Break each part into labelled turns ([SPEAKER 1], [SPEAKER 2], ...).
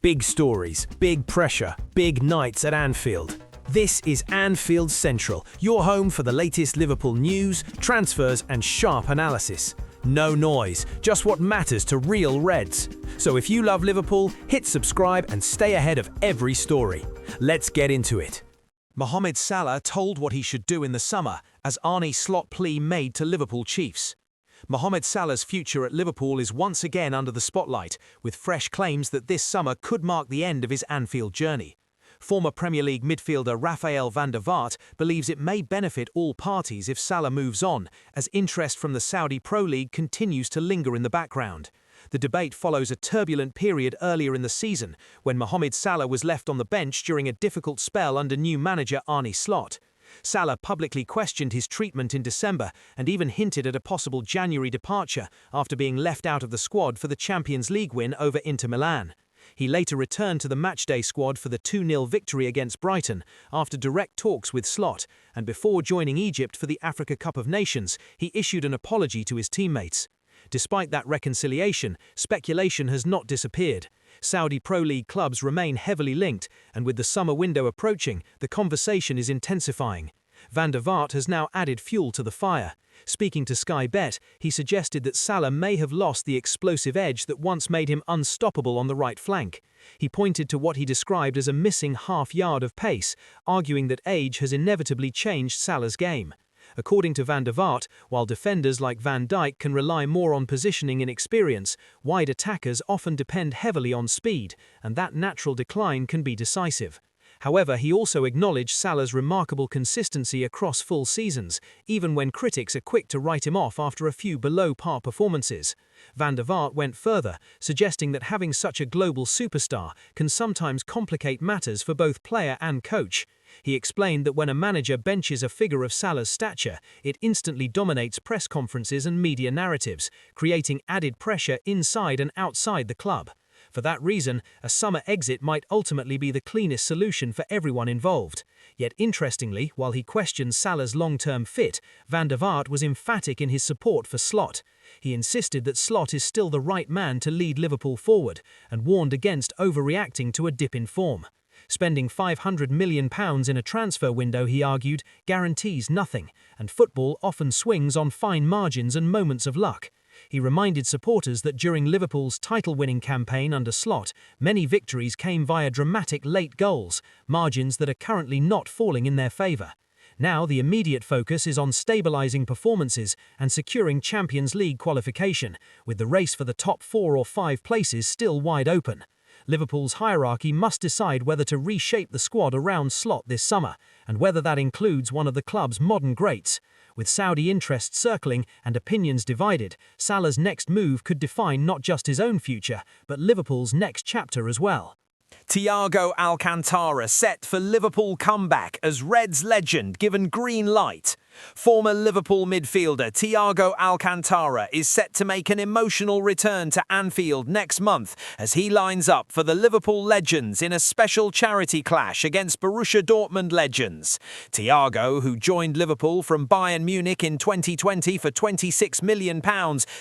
[SPEAKER 1] Big stories, big pressure, big nights at Anfield. This is Anfield Central, your home for the latest Liverpool news, transfers and sharp analysis. No noise, just what matters to real Reds. So if you love Liverpool, hit subscribe and stay ahead of every story. Let's get into it.
[SPEAKER 2] Mohamed Salah told what he should do in the summer as Arne Slot plea made to Liverpool Chiefs. Mohamed Salah's future at Liverpool is once again under the spotlight, with fresh claims that this summer could mark the end of his Anfield journey. Former Premier League midfielder Rafael van der Vaart believes it may benefit all parties if Salah moves on, as interest from the Saudi Pro League continues to linger in the background. The debate follows a turbulent period earlier in the season, when Mohamed Salah was left on the bench during a difficult spell under new manager Arne Slot. Salah publicly questioned his treatment in December and even hinted at a possible January departure after being left out of the squad for the Champions League win over Inter Milan. He later returned to the matchday squad for the 2-0 victory against Brighton after direct talks with Slot, and before joining Egypt for the Africa Cup of Nations, he issued an apology to his teammates. Despite that reconciliation, speculation has not disappeared. Saudi Pro League clubs remain heavily linked, and with the summer window approaching, the conversation is intensifying. Van der Vaart has now added fuel to the fire. Speaking to Sky Bet, he suggested that Salah may have lost the explosive edge that once made him unstoppable on the right flank. He pointed to what he described as a missing half-yard of pace, arguing that age has inevitably changed Salah's game. According to Van der Vaart, while defenders like Van Dijk can rely more on positioning and experience, wide attackers often depend heavily on speed, and that natural decline can be decisive. However, he also acknowledged Salah's remarkable consistency across full seasons, even when critics are quick to write him off after a few below-par performances. Van der Vaart went further, suggesting that having such a global superstar can sometimes complicate matters for both player and coach. He explained that when a manager benches a figure of Salah's stature, it instantly dominates press conferences and media narratives, creating added pressure inside and outside the club. For that reason, a summer exit might ultimately be the cleanest solution for everyone involved. Yet interestingly, while he questioned Salah's long-term fit, Van der Vaart was emphatic in his support for Slot. He insisted that Slot is still the right man to lead Liverpool forward, and warned against overreacting to a dip in form. Spending £500 million in a transfer window, he argued, guarantees nothing, and football often swings on fine margins and moments of luck. He reminded supporters that during Liverpool's title-winning campaign under Slot, many victories came via dramatic late goals, margins that are currently not falling in their favour. Now the immediate focus is on stabilising performances and securing Champions League qualification, with the race for the top 4 or 5 places still wide open. Liverpool's hierarchy must decide whether to reshape the squad around Slot this summer, and whether that includes one of the club's modern greats. With Saudi interests circling and opinions divided, Salah's next move could define not just his own future, but Liverpool's next chapter as well.
[SPEAKER 1] Thiago Alcantara set for Liverpool comeback as Reds legend given green light. Former Liverpool midfielder Thiago Alcantara is set to make an emotional return to Anfield next month as he lines up for the Liverpool legends in a special charity clash against Borussia Dortmund legends. Thiago, who joined Liverpool from Bayern Munich in 2020 for £26 million,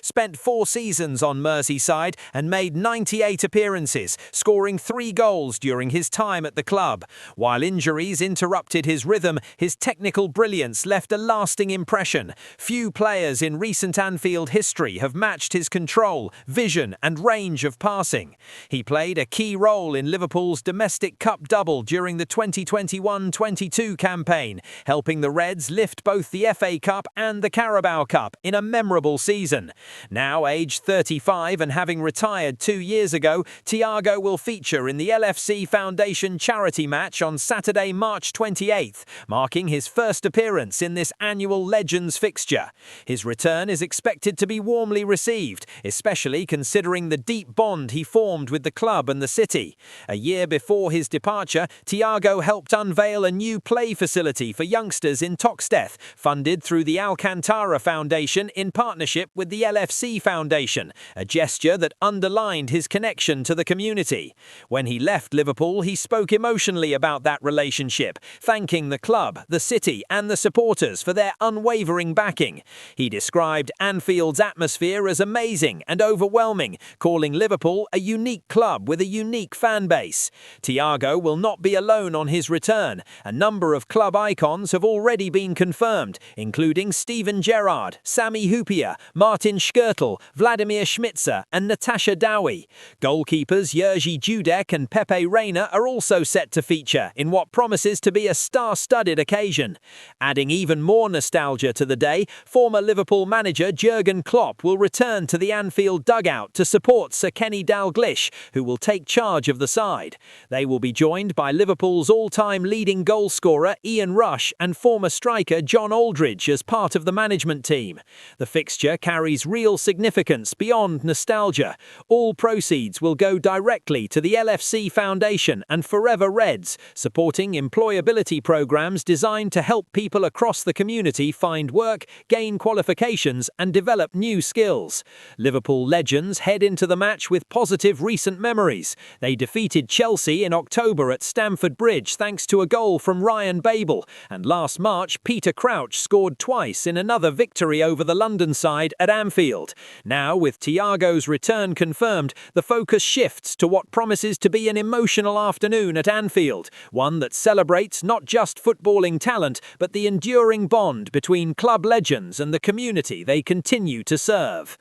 [SPEAKER 1] spent 4 seasons on Merseyside and made 98 appearances, scoring 3 goals during his time at the club. While injuries interrupted his rhythm, his technical brilliance left a lasting impression. Few players in recent Anfield history have matched his control, vision and range of passing. He played a key role in Liverpool's domestic cup double during the 2021-22 campaign, helping the Reds lift both the FA Cup and the Carabao Cup in a memorable season. Now aged 35 and having retired 2 years ago, Thiago will feature in the LFC Foundation charity match on Saturday, March 28th, marking his first appearance in this annual Legends fixture. His return is expected to be warmly received, especially considering the deep bond he formed with the club and the city. A year before his departure, Thiago helped unveil a new play facility for youngsters in Toxteth, funded through the Alcantara Foundation in partnership with the LFC Foundation, a gesture that underlined his connection to the community. When he left Liverpool, he spoke emotionally about that relationship, thanking the club, the city and the supporters supporters for their unwavering backing. He described Anfield's atmosphere as amazing and overwhelming, calling Liverpool a unique club with a unique fan base. Thiago will not be alone on his return. A number of club icons have already been confirmed, including Steven Gerrard, Sami Hyypiä, Martin Škrtel, Vladimir Šmicer and Natasha Dowie. Goalkeepers Jerzy Dudek and Pepe Reina are also set to feature in what promises to be a star-studded occasion. Adding even more nostalgia to the day, former Liverpool manager Jurgen Klopp will return to the Anfield dugout to support Sir Kenny Dalglish, who will take charge of the side. They will be joined by Liverpool's all-time leading goalscorer Ian Rush and former striker John Aldridge as part of the management team. The fixture carries real significance beyond nostalgia. All proceeds will go directly to the LFC Foundation and Forever Reds, supporting employability programs designed to help people across the community find work, gain qualifications and develop new skills. Liverpool legends head into the match with positive recent memories. They defeated Chelsea in October at Stamford Bridge thanks to a goal from Ryan Babel, and last March Peter Crouch scored twice in another victory over the London side at Anfield. Now, with Thiago's return confirmed, the focus shifts to what promises to be an emotional afternoon at Anfield, one that celebrates not just footballing talent, but the enduring bond between club legends and the community they continue to serve.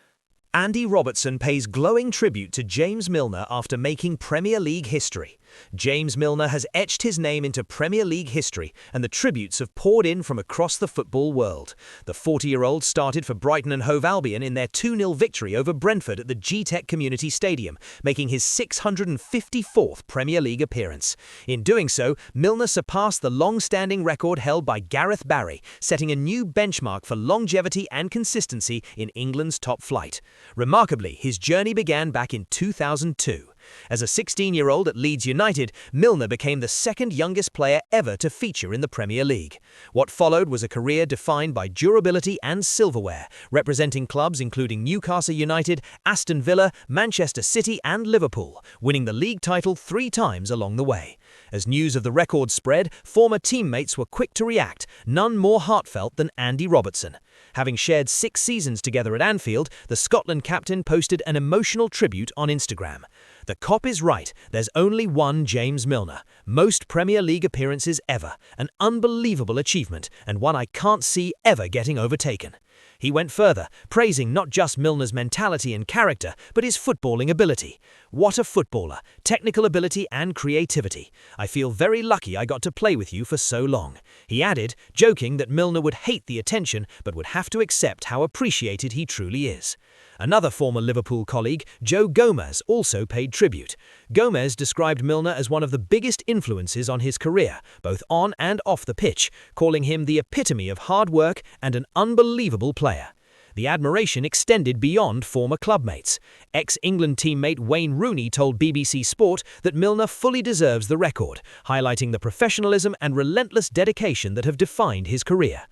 [SPEAKER 2] Andy Robertson pays glowing tribute to James Milner after making Premier League history. James Milner has etched his name into Premier League history, and the tributes have poured in from across the football world. The 40-year-old started for Brighton and Hove Albion in their 2-0 victory over Brentford at the G-Tech Community Stadium, making his 654th Premier League appearance. In doing so, Milner surpassed the long-standing record held by Gareth Barry, setting a new benchmark for longevity and consistency in England's top flight. Remarkably, his journey began back in 2002. As a 16-year-old at Leeds United, Milner became the second youngest player ever to feature in the Premier League. What followed was a career defined by durability and silverware, representing clubs including Newcastle United, Aston Villa, Manchester City and Liverpool, winning the league title 3 times along the way. As news of the record spread, former teammates were quick to react, none more heartfelt than Andy Robertson. Having shared 6 seasons together at Anfield, the Scotland captain posted an emotional tribute on Instagram. The cop is right, there's only one James Milner. Most Premier League appearances ever, an unbelievable achievement and one I can't see ever getting overtaken. He went further, praising not just Milner's mentality and character, but his footballing ability. What a footballer, technical ability and creativity. I feel very lucky I got to play with you for so long. He added, joking that Milner would hate the attention, but would have to accept how appreciated he truly is. Another former Liverpool colleague, Joe Gomez, also paid tribute. Gomez described Milner as one of the biggest influences on his career, both on and off the pitch, calling him the epitome of hard work and an unbelievable player. The admiration extended beyond former clubmates. Ex-England teammate Wayne Rooney told BBC Sport that Milner fully deserves the record, highlighting the professionalism and relentless dedication that have defined his career.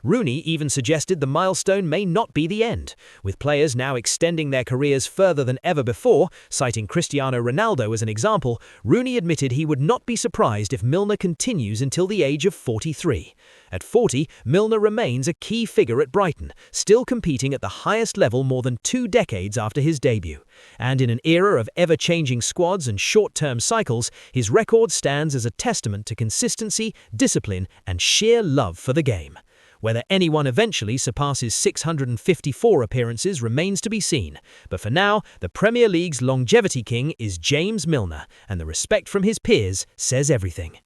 [SPEAKER 2] Rooney even suggested the milestone may not be the end, with players now extending their careers further than ever before. Citing Cristiano Ronaldo as an example, Rooney admitted he would not be surprised if Milner continues until the age of 43. At 40, Milner remains a key figure at Brighton, still competing at the highest level more than 2 decades after his debut. And in an era of ever-changing squads and short-term cycles, his record stands as a testament to consistency, discipline, and sheer love for the game. Whether anyone eventually surpasses 654 appearances remains to be seen, but for now, the Premier League's longevity king is James Milner, and the respect from his peers says everything.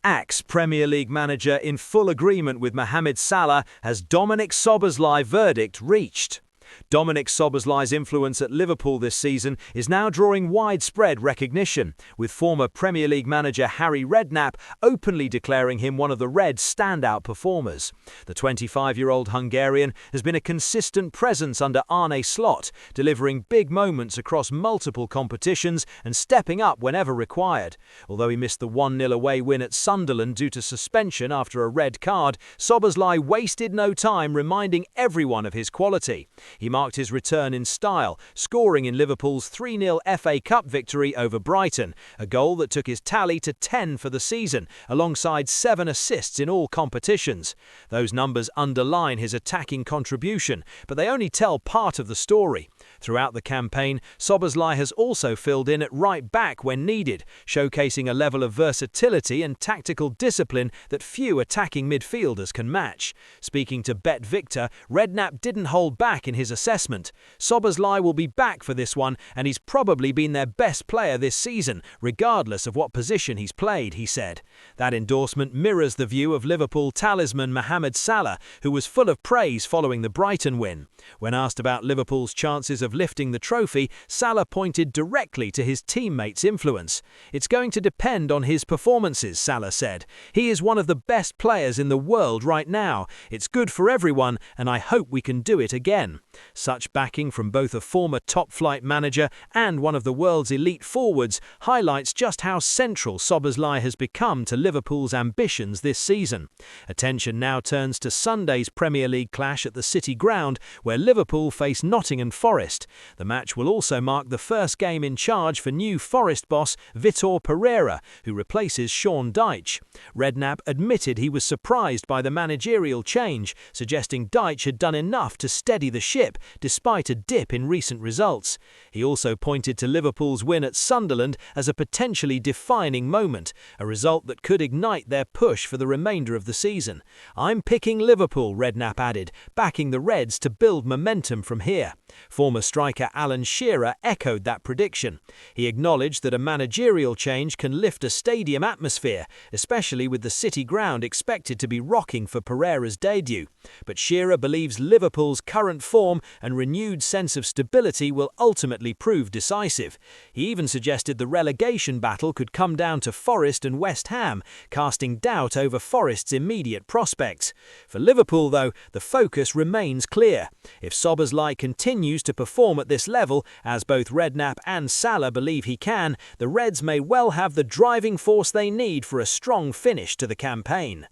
[SPEAKER 3] Ex-Premier League manager in full agreement with Mohamed Salah has Dominic Szoboszlai verdict reached. Dominic Szoboszlai's influence at Liverpool this season is now drawing widespread recognition, with former Premier League manager Harry Redknapp openly declaring him one of the Reds' standout performers. The 25-year-old Hungarian has been a consistent presence under Arne Slot, delivering big moments across multiple competitions and stepping up whenever required. Although he missed the 1-0 away win at Sunderland due to suspension after a red card, Szoboszlai wasted no time reminding everyone of his quality. He marked his return in style, scoring in Liverpool's 3-0 FA Cup victory over Brighton, a goal that took his tally to 10 for the season, alongside 7 assists in all competitions. Those numbers underline his attacking contribution, but they only tell part of the story. Throughout the campaign, Szoboszlai has also filled in at right back when needed, showcasing a level of versatility and tactical discipline that few attacking midfielders can match. Speaking to Bet Victor, Redknapp didn't hold back in his assessment. Szoboszlai will be back for this one, and he's probably been their best player this season, regardless of what position he's played, he said. That endorsement mirrors the view of Liverpool talisman Mohamed Salah, who was full of praise following the Brighton win. When asked about Liverpool's chances of lifting the trophy, Salah pointed directly to his teammates' influence. "It's going to depend on his performances," Salah said. "He is one of the best players in the world right now. It's good for everyone, and I hope we can do it again." Such backing from both a former top-flight manager and one of the world's elite forwards highlights just how central Szoboszlai has become to Liverpool's ambitions this season. Attention now turns to Sunday's Premier League clash at the City Ground, where Liverpool face Nottingham Forest. The match will also mark the first game in charge for new Forest boss Vitor Pereira, who replaces Sean Dyche. Redknapp admitted he was surprised by the managerial change, suggesting Dyche had done enough to steady the ship despite a dip in recent results. He also pointed to Liverpool's win at Sunderland as a potentially defining moment, a result that could ignite their push for the remainder of the season. "I'm picking Liverpool," Redknapp added, backing the Reds to build momentum from here. Former striker Alan Shearer echoed that prediction. He acknowledged that a managerial change can lift a stadium atmosphere, especially with the City Ground expected to be rocking for Pereira's debut. But Shearer believes Liverpool's current form and renewed sense of stability will ultimately prove decisive. He even suggested the relegation battle could come down to Forest and West Ham, casting doubt over Forest's immediate prospects. For Liverpool, though, the focus remains clear. If Szoboszlai continues to perform at this level, as both Redknapp and Salah believe he can, the Reds may well have the driving force they need for a strong finish to the campaign.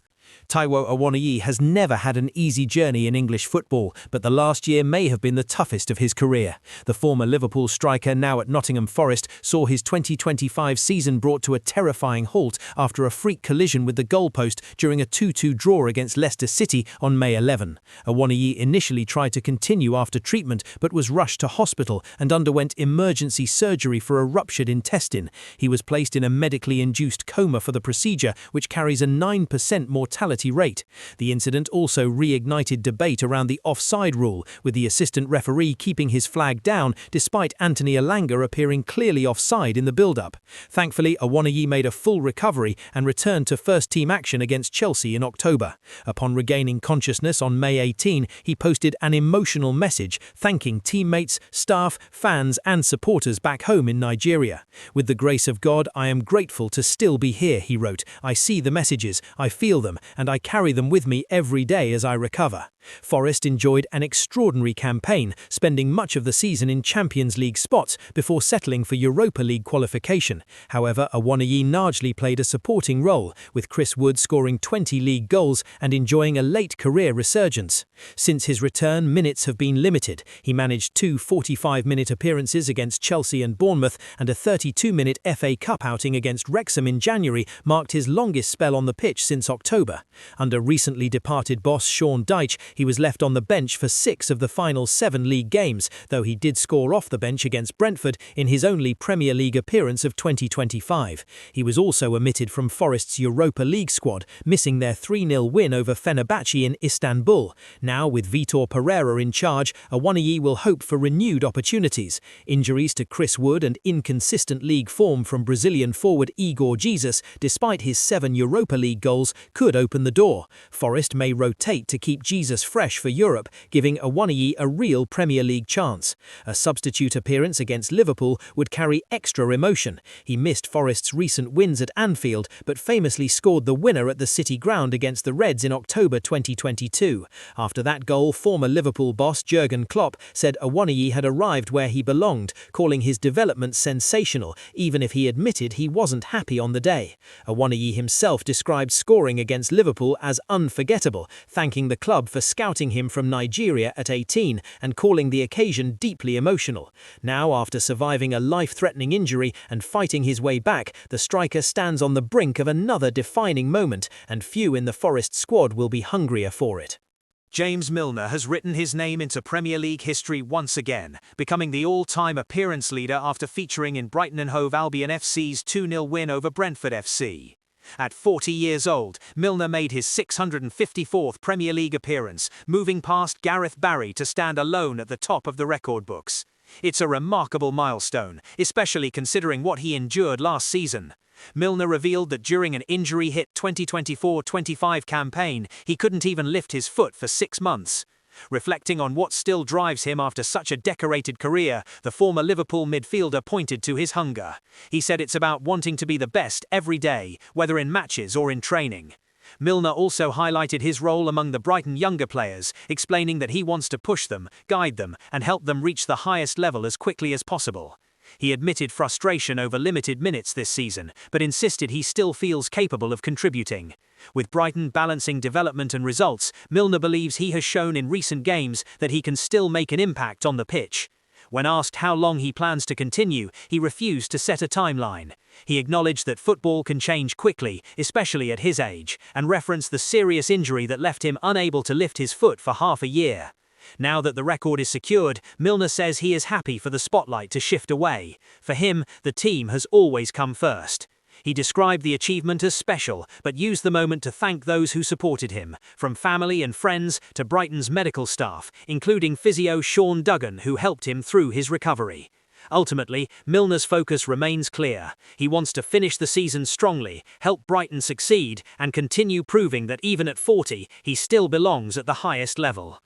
[SPEAKER 2] Taiwo Awoniyi has never had an easy journey in English football, but the last year may have been the toughest of his career. The former Liverpool striker, now at Nottingham Forest, saw his 2025 season brought to a terrifying halt after a freak collision with the goalpost during a 2-2 draw against Leicester City on May 11. Awoniyi initially tried to continue after treatment but was rushed to hospital and underwent emergency surgery for a ruptured intestine. He was placed in a medically induced coma for the procedure, which carries a 9% mortality rate. The incident also reignited debate around the offside rule, with the assistant referee keeping his flag down despite Anthony Elanga appearing clearly offside in the build-up. Thankfully, Awoniyi made a full recovery and returned to first-team action against Chelsea in October. Upon regaining consciousness on May 18, he posted an emotional message thanking teammates, staff, fans and supporters back home in Nigeria. "With the grace of God, I am grateful to still be here," he wrote. "I see the messages, I feel them, and I carry them with me every day as I recover." Forest enjoyed an extraordinary campaign, spending much of the season in Champions League spots before settling for Europa League qualification. However, Awoniyi largely played a supporting role, with Chris Wood scoring 20 league goals and enjoying a late career resurgence. Since his return, minutes have been limited. He managed 2 45-minute appearances against Chelsea and Bournemouth, and a 32-minute FA Cup outing against Wrexham in January marked his longest spell on the pitch since October. Under recently departed boss Sean Dyche, he was left on the bench for 6 of the final 7 league games, though he did score off the bench against Brentford in his only Premier League appearance of 2025. He was also omitted from Forest's Europa League squad, missing their 3-0 win over Fenerbahce in Istanbul. Now, with Vitor Pereira in charge, Awoniyi will hope for renewed opportunities. Injuries to Chris Wood and inconsistent league form from Brazilian forward Igor Jesus, despite his 7 Europa League goals, could open the door. Forest may rotate to keep Jesus fresh for Europe, giving Awoniyi a real Premier League chance. A substitute appearance against Liverpool would carry extra emotion. He missed Forest's recent wins at Anfield, but famously scored the winner at the City Ground against the Reds in October 2022. After that goal, former Liverpool boss Jurgen Klopp said Awoniyi had arrived where he belonged, calling his development sensational, even if he admitted he wasn't happy on the day. Awoniyi himself described scoring against Liverpool as unforgettable, thanking the club for scouting him from Nigeria at 18 and calling the occasion deeply emotional. Now, after surviving a life-threatening injury and fighting his way back, the striker stands on the brink of another defining moment, and few in the Forest squad will be hungrier for it.
[SPEAKER 1] James Milner has written his name into Premier League history once again, becoming the all-time appearance leader after featuring in Brighton and Hove Albion FC's 2-0 win over Brentford FC. At 40 years old, Milner made his 654th Premier League appearance, moving past Gareth Barry to stand alone at the top of the record books. It's a remarkable milestone, especially considering what he endured last season. Milner revealed that during an injury-hit 2024-25 campaign, he couldn't even lift his foot for 6 months. Reflecting on what still drives him after such a decorated career, the former Liverpool midfielder pointed to his hunger. He said it's about wanting to be the best every day, whether in matches or in training. Milner also highlighted his role among the Brighton younger players, explaining that he wants to push them, guide them, and help them reach the highest level as quickly as possible. He admitted frustration over limited minutes this season, but insisted he still feels capable of contributing. With Brighton balancing development and results, Milner believes he has shown in recent games that he can still make an impact on the pitch. When asked how long he plans to continue, he refused to set a timeline. He acknowledged that football can change quickly, especially at his age, and referenced the serious injury that left him unable to lift his foot for half a year. Now that the record is secured, Milner says he is happy for the spotlight to shift away. For him, the team has always come first. He described the achievement as special, but used the moment to thank those who supported him, from family and friends to Brighton's medical staff, including physio Sean Duggan, who helped him through his recovery. Ultimately, Milner's focus remains clear. He wants to finish the season strongly, help Brighton succeed, and continue proving that even at 40, he still belongs at the highest level.